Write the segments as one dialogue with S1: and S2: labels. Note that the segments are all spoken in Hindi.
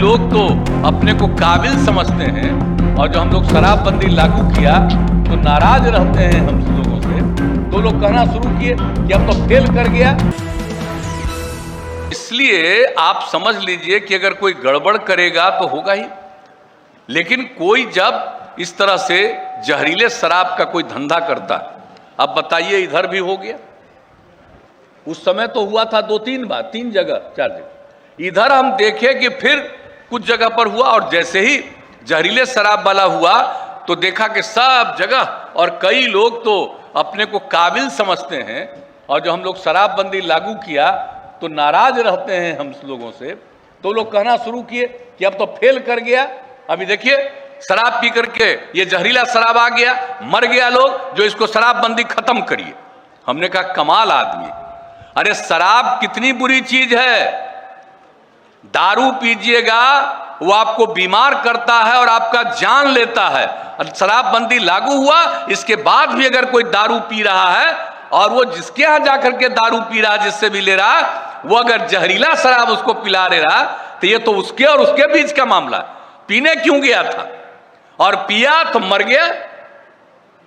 S1: लोग तो अपने को काबिल समझते हैं और जो हम लोग शराबबंदी लागू किया तो नाराज रहते हैं हम लोगों से, तो लोग कहना शुरू किए कि अब तो फेल कर गया। इसलिए आप समझ लीजिए कि अगर कोई गड़बड़ करेगा तो होगा ही, लेकिन कोई जब इस तरह से जहरीले शराब का कोई धंधा करता है, अब बताइए इधर भी हो गया, उस समय तो हुआ था 2-3 बार, 3 जगह 4 जगह, इधर हम देखें कि फिर कुछ जगह पर हुआ, और जैसे ही जहरीले शराब वाला हुआ तो देखा कि सब जगह और कई लोग तो अपने को काबिल समझते हैं और जो हम लोग शराबबंदी लागू किया तो नाराज रहते हैं हम लोगों से, तो लोग कहना शुरू किए कि अब तो फेल कर गया। अभी देखिए शराब पी करके ये जहरीला शराब आ गया, मर गया लोग, जो इसको शराबबंदी खत्म करिए। हमने कहा कमाल आदमी, अरे शराब कितनी बुरी चीज है, दारू पीजिएगा वो आपको बीमार करता है और आपका जान लेता है। शराबबंदी लागू हुआ, इसके बाद भी अगर कोई दारू पी रहा है और वो जिसके यहां जाकर के दारू पी रहा, जिससे भी ले रहा, वो अगर जहरीला शराब उसको पिला दे रहा, तो ये तो उसके और उसके बीच का मामला है। पीने क्यों गया था और पिया तो मर गया।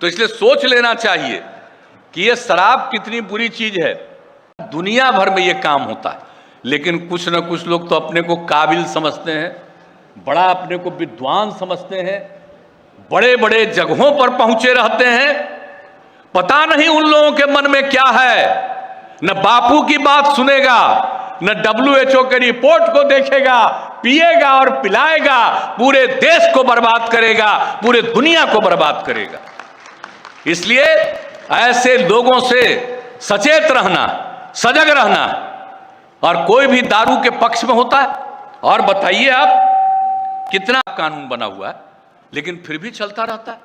S1: तो इसलिए सोच लेना चाहिए कि ये शराब कितनी बुरी चीज है। दुनिया भर में ये काम होता है, लेकिन कुछ ना कुछ लोग तो अपने को काबिल समझते हैं, बड़ा अपने को विद्वान समझते हैं, बड़े बड़े जगहों पर पहुंचे रहते हैं। पता नहीं उन लोगों के मन में क्या है, न बापू की बात सुनेगा, न WHO के रिपोर्ट को देखेगा, पिएगा और पिलाएगा, पूरे देश को बर्बाद करेगा, पूरे दुनिया को बर्बाद करेगा। इसलिए ऐसे लोगों से सचेत रहना, सजग रहना। और कोई भी दारू के पक्ष में होता है, और बताइए आप कितना कानून बना हुआ है लेकिन फिर भी चलता रहता है।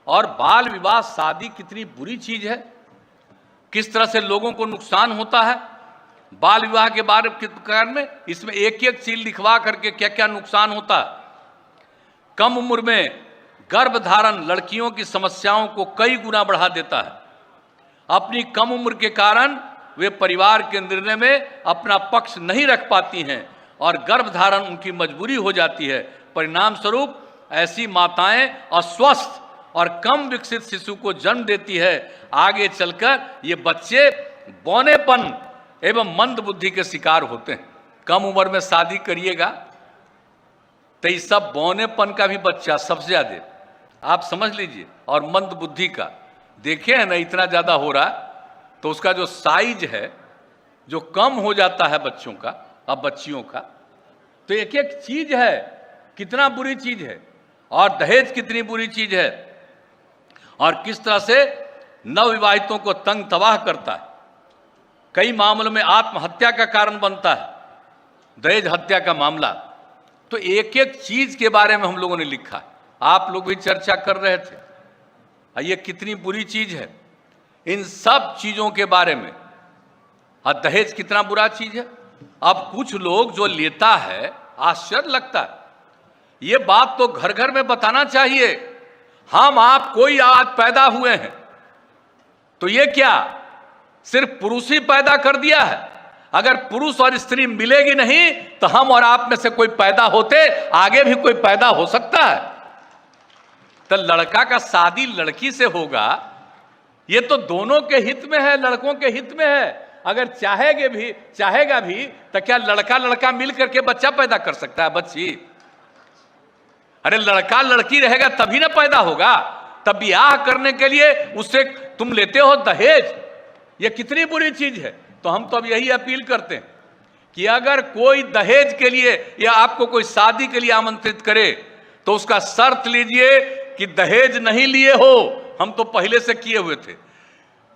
S1: और बाल विवाह शादी कितनी बुरी चीज है, किस तरह से लोगों को नुकसान होता है बाल विवाह के बारे में, इसमें एक एक चीज लिखवा करके क्या क्या नुकसान होता है। कम उम्र में गर्भधारण लड़कियों की समस्याओं को कई गुना बढ़ा देता है। अपनी कम उम्र के कारण वे परिवार के निर्णय में अपना पक्ष नहीं रख पाती हैं और गर्भधारण उनकी मजबूरी हो जाती है। परिणाम स्वरूप ऐसी माताएं अस्वस्थ और कम विकसित शिशु को जन्म देती है। आगे चलकर ये बच्चे बौनेपन एवं मंद बुद्धि के शिकार होते हैं। कम उम्र में शादी करिएगा तो ये सब बौनेपन का भी बच्चा सबसे ज्यादा आप समझ लीजिए, और मंद बुद्धि का देखे है ना, इतना ज्यादा हो रहा है। तो उसका जो साइज है जो कम हो जाता है बच्चों का, अब बच्चियों का, तो एक एक चीज है कितना बुरी चीज है। और दहेज कितनी बुरी चीज है, और किस तरह से नवविवाहितों को तंग तबाह करता है। कई मामलों में आत्महत्या का कारण बनता है दहेज हत्या का मामला। तो एक एक चीज के बारे में हम लोगों ने लिखा, आप लोग भी चर्चा कर रहे थे, ये कितनी बुरी चीज है। इन सब चीजों के बारे में, और दहेज कितना बुरा चीज है। अब कुछ लोग जो लेता है, आश्चर्य लगता है, ये बात तो घर घर में बताना चाहिए। हम आप कोई आज पैदा हुए हैं तो ये क्या सिर्फ पुरुष ही पैदा कर दिया है? अगर पुरुष और स्त्री मिलेगी नहीं तो हम और आप में से कोई पैदा होते, आगे भी कोई पैदा हो सकता है। तो लड़का का शादी लड़की से होगा, ये तो दोनों के हित में है, लड़कों के हित में है। अगर चाहेगा भी तो क्या लड़का लड़का मिल करके बच्चा पैदा कर सकता है? बच्ची, अरे लड़का लड़की रहेगा तभी ना पैदा होगा। तब ब्याह करने के लिए उससे तुम लेते हो दहेज, ये कितनी बुरी चीज है। तो हम तो अब यही अपील करते हैं कि अगर कोई दहेज के लिए या आपको कोई शादी के लिए आमंत्रित करे तो उसका शर्त लीजिए कि दहेज नहीं लिए हो। हम तो पहले से किए हुए थे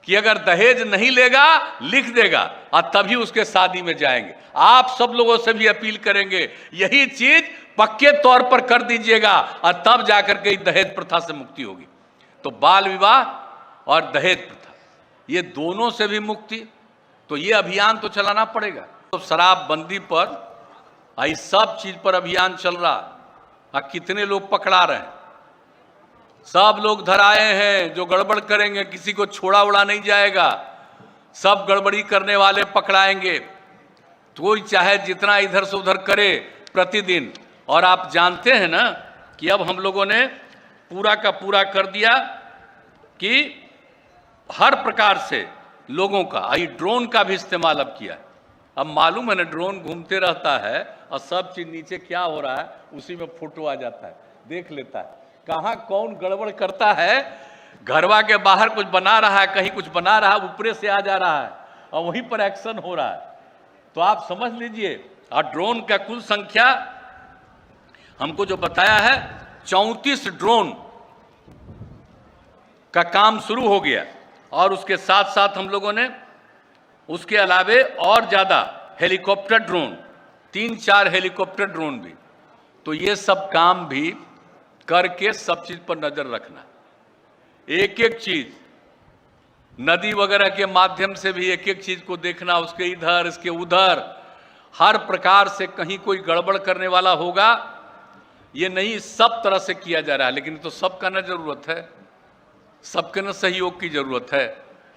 S1: कि अगर दहेज नहीं लेगा लिख देगा और तभी उसके शादी में जाएंगे। आप सब लोगों से भी अपील करेंगे यही चीज पक्के तौर पर कर दीजिएगा और तब जाकर के दहेज प्रथा से मुक्ति होगी। तो बाल विवाह और दहेज प्रथा, ये दोनों से भी मुक्ति, तो ये अभियान तो चलाना पड़ेगा। तो शराबबंदी पर, इस सब चीज पर अभियान चल रहा है। कितने लोग पकड़ा रहे हैं, सब लोग धराए हैं। जो गड़बड़ करेंगे किसी को छोड़ा उड़ा नहीं जाएगा, सब गड़बड़ी करने वाले पकड़ाएंगे। कोई चाहे जितना इधर से उधर करे, प्रतिदिन। और आप जानते हैं ना कि अब हम लोगों ने पूरा का पूरा कर दिया कि हर प्रकार से लोगों का, ये ड्रोन का भी इस्तेमाल अब किया। अब मालूम है ना, ड्रोन घूमते रहता है और सब चीज नीचे क्या हो रहा है उसी में फोटो आ जाता है, देख लेता है कहाँ कौन गड़बड़ करता है। घरवा के बाहर कुछ बना रहा है, कहीं कुछ बना रहा है, ऊपरे से आ जा रहा है और वहीं पर एक्शन हो रहा है। तो आप समझ लीजिए, और ड्रोन का कुल संख्या हमको जो बताया है 34 ड्रोन का काम शुरू हो गया। और उसके साथ साथ हम लोगों ने उसके अलावे और ज्यादा हेलीकॉप्टर ड्रोन, 3-4 हेलीकॉप्टर ड्रोन भी। तो ये सब काम भी करके सब चीज पर नजर रखना, एक एक चीज नदी वगैरह के माध्यम से भी एक एक चीज को देखना, उसके इधर इसके उधर, हर प्रकार से कहीं कोई गड़बड़ करने वाला होगा ये नहीं, सब तरह से किया जा रहा है। लेकिन तो सबका न जरूरत है, सबके न सहयोग की जरूरत है।